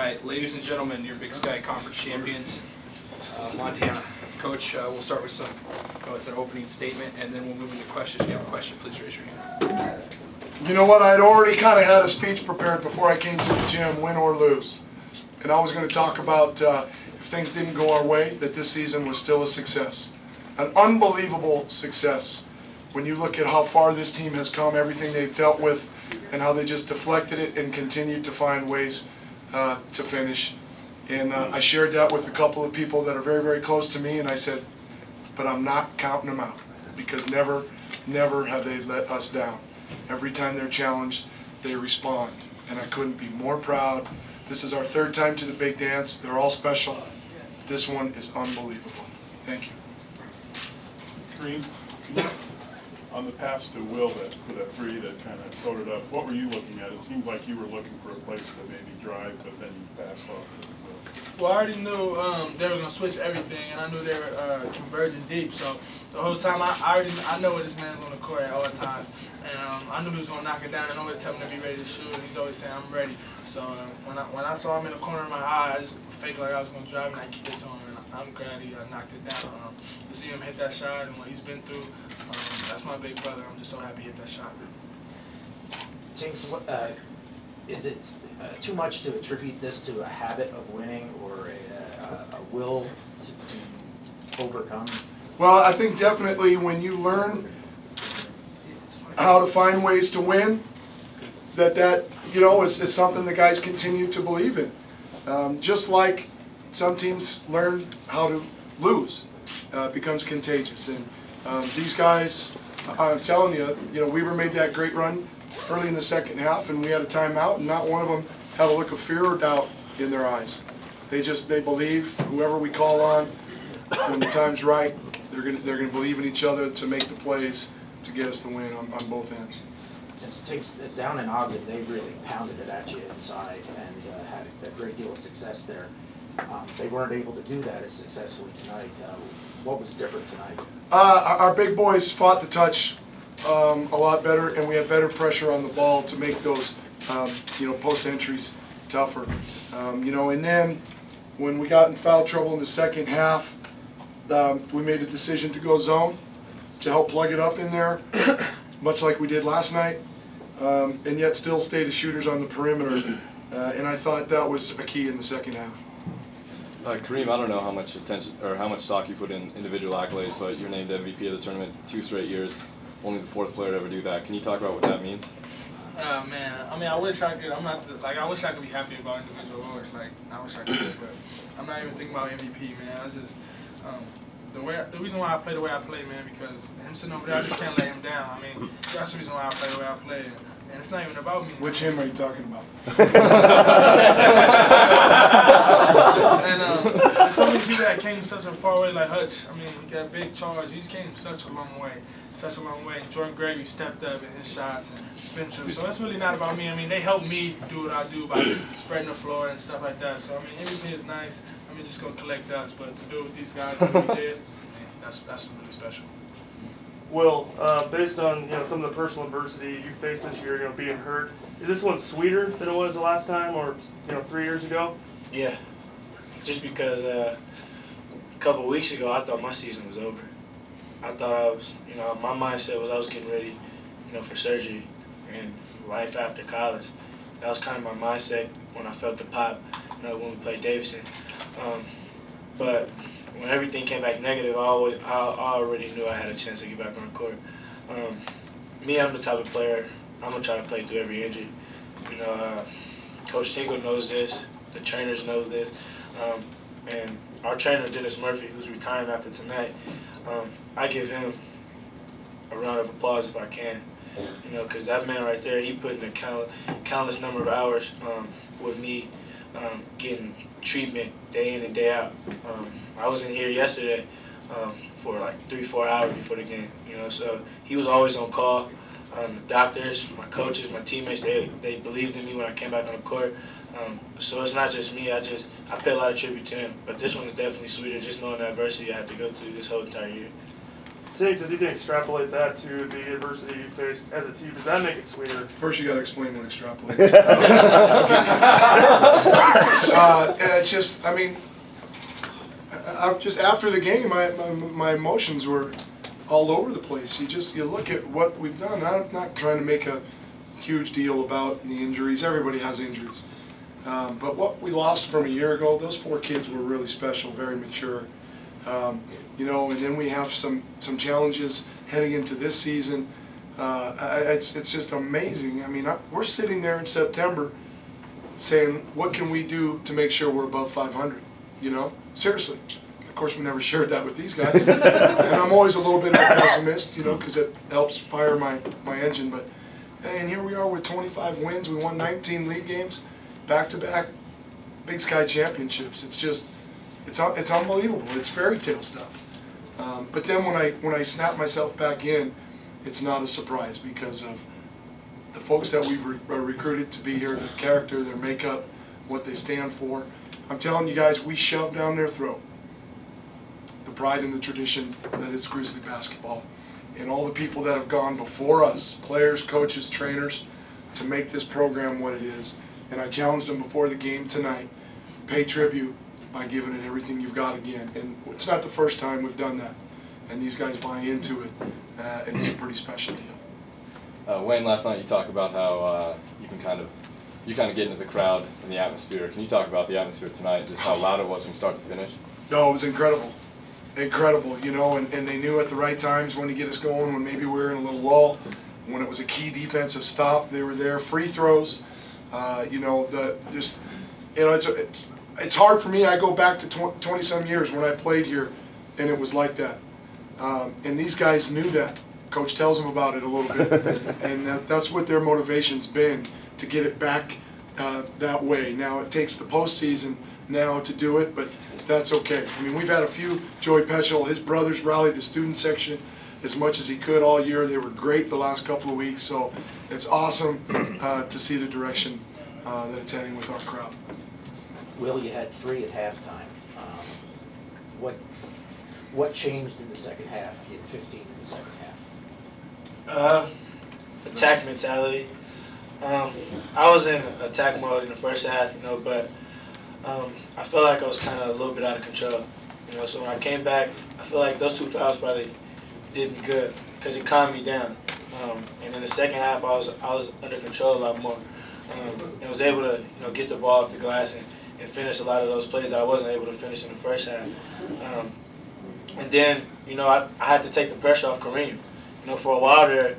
right, ladies and gentlemen, your Big Sky Conference champions, Montana. Coach, we'll start with an opening statement, and then we'll move into questions. If you have a question, please raise your hand. You know what? I'd already kind of had a speech prepared before I came to the gym, win or lose. And I was going to talk about if things didn't go our way, that this season was still a success. An unbelievable success. When you look at how far this team has come, everything they've dealt with, and how they just deflected it and continued to find ways to finish. And I shared that with a couple of people that are very, very close to me, and I said, but I'm not counting them out, because never, never have they let us down. Every time they're challenged, they respond, and I couldn't be more proud. This is our third time to the big dance. They're all special. This one is unbelievable. Thank you. Kareem, on the pass to Will for that three that kind of sewed it up, what were you looking at? It seemed like you were looking for a place to maybe drive, but then you passed off to Will. Well, I already knew they were going to switch everything, and I knew they were converging deep. So the whole time, I know where this man's on the court at all times. And I knew he was going to knock it down and always tell him to be ready to shoot, and he's always saying, I'm ready. So when I saw him in the corner of my eye, I just faked like I was going to drive, and I kicked it to him. And I'm glad he knocked it down. To see him hit that shot and what he's been through, that's my big brother. I'm just so happy he hit that shot. Tinks, is it too much to attribute this to a habit of winning or a will to overcome? Well, I think definitely when you learn how to find ways to win, that you know is something the guys continue to believe in. Just like some teams learn how to lose, it becomes contagious. And these guys, I'm telling you, Weaver made that great run early in the second half, and we had a timeout, and not one of them had a look of fear or doubt in their eyes. They believe whoever we call on, when the time's right, they're gonna believe in each other to make the plays to get us the win on both ends. It takes down in Ogden, they really pounded it at you inside and had a great deal of success there. They weren't able to do that as successfully tonight. What was different tonight? Our big boys fought the touch a lot better, and we had better pressure on the ball to make those post entries tougher. And then when we got in foul trouble in the second half, we made a decision to go zone to help plug it up in there, much like we did last night, and yet still stay the shooters on the perimeter. And I thought that was a key in the second half. Kareem, I don't know how much attention or how much stock you put in individual accolades, but you're named MVP of the tournament 2 straight years. Only the 4th player to ever do that. Can you talk about what that means? Man, I mean, I wish I could. I wish I could be happy about individual awards. I wish I could, but I'm not even thinking about MVP, man. I just the reason why I play the way I play, man, because him sitting over there, I just can't let him down. I mean, that's the reason why I play the way I play, and it's not even about me. Which him are you talking about? And there's so many people that came such a far way, like Hutch. I mean, he got a big charge. He's came such a long way. And Jordan Gregory stepped up in his shots, and Spencer. So that's really not about me. I mean, they help me do what I do by spreading the floor and stuff like that. So I mean, MVP is nice. I mean, just gonna collect us, but to do it with these guys like we did, man, that's really special. Will, based on some of the personal adversity you faced this year, being hurt, is this one sweeter than it was the last time, or 3 years ago? Yeah, just because a couple of weeks ago I thought my season was over. I thought I was, my mindset was I was getting ready, for surgery and life after college. That was kind of my mindset when I felt the pop, when we played Davidson. But when everything came back negative, I already knew I had a chance to get back on the court. Me, I'm the type of player, I'm going to try to play through every injury. Coach Tinkle knows this, the trainers know this, and our trainer, Dennis Murphy, who's retiring after tonight, I give him a round of applause if I can, because that man right there, he put in a countless number of hours with me getting treatment day in and day out. I was in here yesterday for like 3-4 hours before the game, so he was always on call. The doctors, my coaches, my teammates, they believed in me when I came back on the court. So it's not just me, I pay a lot of tribute to him. But this one is definitely sweeter, just knowing the adversity I had to go through this whole entire year. Tinks, if you can extrapolate that to the adversity you faced as a team, does that make it sweeter? First, you got to explain what extrapolate is. It's just, I mean, I'm just after the game, my emotions were all over the place. You look at what we've done. I'm not trying to make a huge deal about the injuries. Everybody has injuries. But what we lost from a year ago, those 4 kids were really special, very mature. You know, and then we have some challenges heading into this season. It's just amazing. I mean, we're sitting there in September saying, what can we do to make sure we're above 500? You know, seriously. Of course, we never shared that with these guys. And I'm always a little bit of a pessimist, you know, because it helps fire my engine. But, and here we are with 25 wins. We won 19 league games, back-to-back Big Sky championships. It's just, it's unbelievable. It's fairy tale stuff. But then when I snap myself back in, it's not a surprise because of the folks that we've recruited to be here, their character, their makeup, what they stand for. I'm telling you guys, we shove down their throat the pride and the tradition that is Grizzly basketball. And all the people that have gone before us, players, coaches, trainers, to make this program what it is. And I challenged them before the game tonight, pay tribute by giving it everything you've got again. And it's not the first time we've done that. And these guys buy into it, and it's a pretty special deal. Wayne, last night you talked about how you kind of get into the crowd and the atmosphere. Can you talk about the atmosphere tonight, just how loud it was from start to finish? No, it was incredible. Incredible, you know, and they knew at the right times when to get us going, when maybe we were in a little lull, when it was a key defensive stop, they were there. Free throws, you know, it's hard for me. I go back to 20-some years when I played here, and it was like that. And these guys knew that. Coach tells them about it a little bit, and that's what their motivation's been, to get it back that way. Now it takes the postseason now to do it, but that's okay. I mean, we've had a few. Joey Petchel, his brothers rallied the student section as much as he could all year. They were great the last couple of weeks, so it's awesome to see the direction that it's heading with our crowd. Will, you had 3 at halftime. What changed in the second half? You had 15 in the second half. Attack mentality. I was in attack mode in the first half, you know, but I felt like I was kind of a little bit out of control, you know. So when I came back, I feel like those 2 fouls probably did me good because it calmed me down. And in the second half, I was under control a lot more, and was able to, you know, get the ball off the glass and finish a lot of those plays that I wasn't able to finish in the first half. And then, you know, I had to take the pressure off Kareem. You know, for a while there,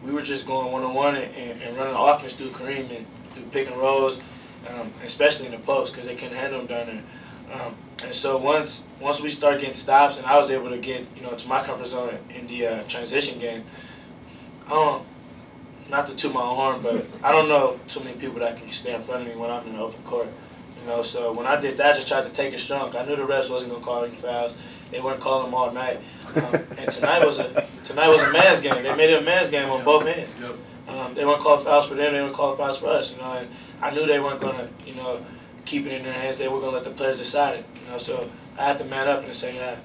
we were just going one-on-one and running offense through Kareem and through pick and rolls, especially in the post because they couldn't handle him down there. And so once we started getting stops and I was able to get, you know, to my comfort zone in the transition game, not to toot my own horn, but I don't know too many people that can stay in front of me when I'm in the open court. You know, so when I did that, I just tried to take it strong. I knew the refs wasn't going to call any fouls. They weren't calling them all night. And tonight was a man's game. They made it a man's game on both ends. They weren't calling fouls for them. They weren't calling fouls for us. You know, and I knew they weren't going to, you know, keep it in their hands. They were going to let the players decide it. You know, so I had to man up in the second half.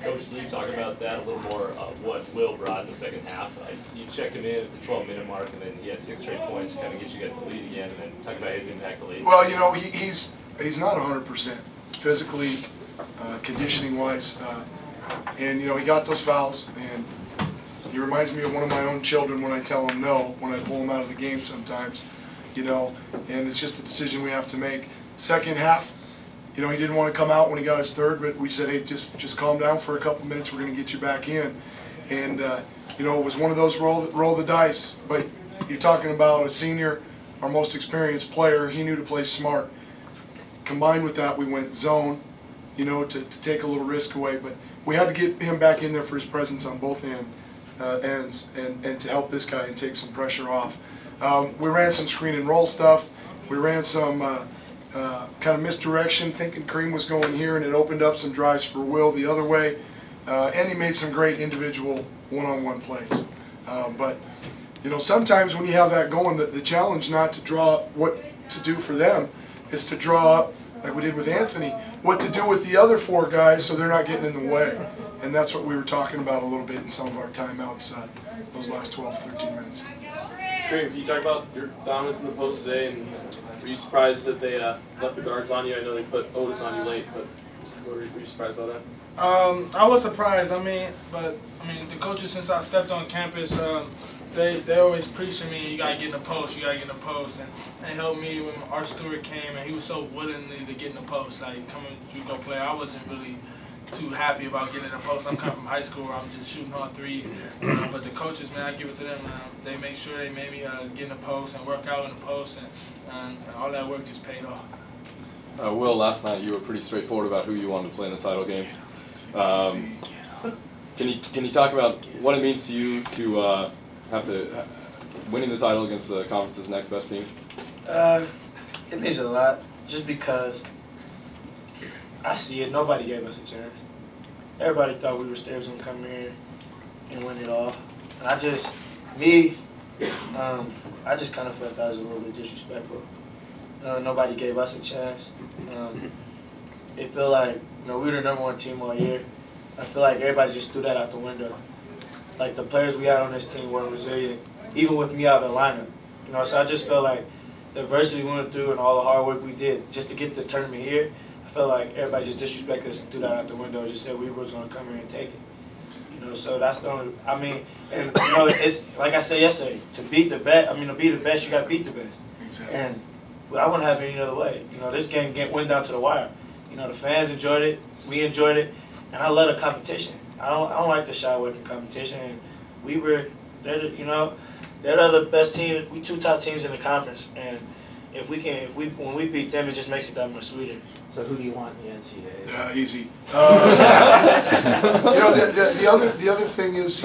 Coach, can you talk about that a little more, what Will brought in the second half? You checked him in at the 12-minute mark, and then he had 6 straight points to kind of get you guys the lead again, and then talk about his impact late. Well, you know, he's not 100% physically, conditioning-wise, and, you know, he got those fouls, and he reminds me of one of my own children when I tell him no, when I pull him out of the game sometimes, you know, and it's just a decision we have to make. Second half, you know, he didn't want to come out when he got his third, but we said, hey, just calm down for a couple minutes. We're going to get you back in. And, you know, it was one of those roll the dice. But you're talking about a senior, our most experienced player. He knew to play smart. Combined with that, we went zone, you know, to take a little risk away. But we had to get him back in there for his presence on both ends and to help this guy and take some pressure off. We ran some screen and roll stuff. We ran some kind of misdirection, thinking Kareem was going here, and it opened up some drives for Will the other way. And he made some great individual one-on-one plays. But, you know, sometimes when you have that going, the challenge not to draw up what to do for them is to draw up, like we did with Anthony, what to do with the other 4 guys so they're not getting in the way. And that's what we were talking about a little bit in some of our timeouts those last 12, 13 minutes. Kareem, can you talk about your dominance in the post today, and were you surprised that they left the guards on you? I know they put Otis on you late, but were you surprised about that? I was surprised. But the coaches, since I stepped on campus, they always preach to me, you gotta get in the post, and it helped me when our steward came, and he was so willingly to get in the post. Like, coming JUCO player, I wasn't really too happy about getting in the post. I'm coming from high school where I'm just shooting all threes. But the coaches, man, I give it to them. They make sure they made me get in the post and work out in the post, and all that work just paid off. Will, last night you were pretty straightforward about who you wanted to play in the title game. Can you talk about what it means to you to have to winning the title against the conference's next best team? It means a lot, just because I see it. Nobody gave us a chance. Everybody thought we was going to come here and win it all. And I just kind of felt that was a little bit disrespectful. Nobody gave us a chance. It felt like, we were the #1 team all year. I feel like everybody just threw that out the window. Like, the players we had on this team weren't resilient, even with me out of the lineup. So I just felt like the adversity we went through and all the hard work we did just to get the tournament here, I felt like everybody just disrespected us and threw that out the window and just said we were going to come here and take it. So that's the only, it's like I said yesterday, to be the best, you got to beat the best. Exactly. And I wouldn't have it any other way. This game went down to the wire. The fans enjoyed it, we enjoyed it, and I love the competition. I don't like to shy away from competition. And they're the other best team. We 2 top teams in the conference, and when we beat them, it just makes it that much sweeter. So who do you want in the NCAA? Easy. The other thing is,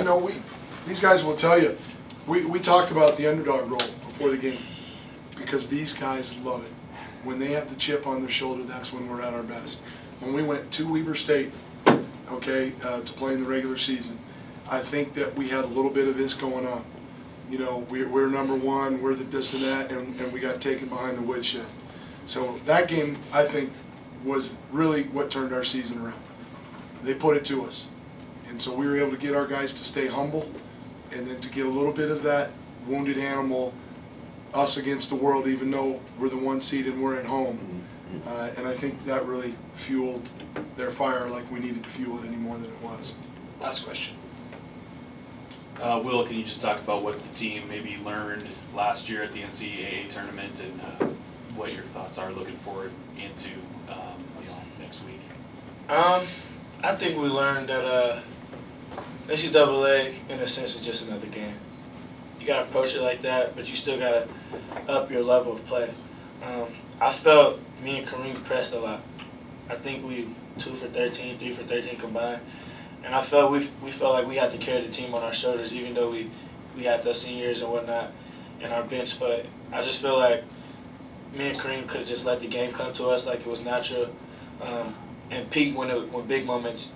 these guys will tell you, we talked about the underdog role before the game, because these guys love it. When they have the chip on their shoulder, that's when we're at our best. When we went to Weber State, to play in the regular season, I think that we had a little bit of this going on. We're #1, we're the this and that, and we got taken behind the woodshed. So that game, I think, was really what turned our season around. They put it to us. And so we were able to get our guys to stay humble, and then to get a little bit of that wounded animal, us against the world, even though we're the 1 seed and we're at home. And I think that really fueled their fire like we needed to fuel it any more than it was. Last question. Will, can you just talk about what the team maybe learned last year at the NCAA tournament, and what your thoughts are looking forward into next week? I think we learned that NCAA, in a sense, is just another game. You got to approach it like that, but you still got to up your level of play. I felt me and Kareem pressed a lot. I think we 2 for 13, 3 for 13 combined. And I felt we felt like we had to carry the team on our shoulders, even though we had the seniors and whatnot in our bench. But I just feel like me and Kareem could just let the game come to us like it was natural, and peak when big moments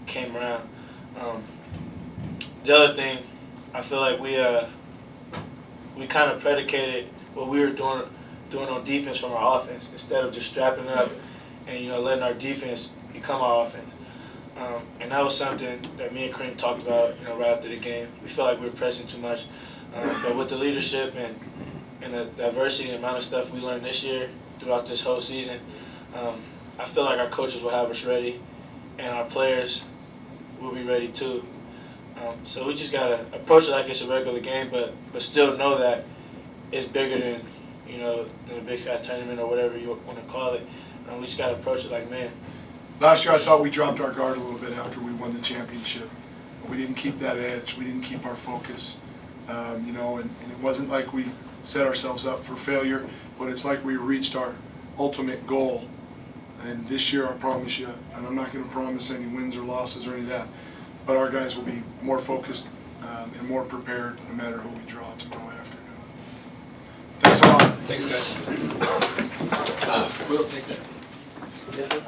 came around. The other thing, I feel like we kind of predicated what we were doing on defense from our offense, instead of just strapping up and letting our defense become our offense. And that was something that me and Kareem talked about right after the game. We felt like we were pressing too much, but with the leadership and the diversity and the amount of stuff we learned this year throughout this whole season, I feel like our coaches will have us ready, and our players will be ready too. So we just gotta approach it like it's a regular game, but still know that it's bigger than the Big Sky tournament or whatever you want to call it. We just gotta approach it like men. Last year, I thought we dropped our guard a little bit after we won the championship. We didn't keep that edge. We didn't keep our focus. And it wasn't like we set ourselves up for failure, but it's like we reached our ultimate goal. And this year, I promise you, and I'm not going to promise any wins or losses or any of that, but our guys will be more focused and more prepared no matter who we draw tomorrow afternoon. Thanks a lot. Thanks, guys. We'll take that. Yes, sir.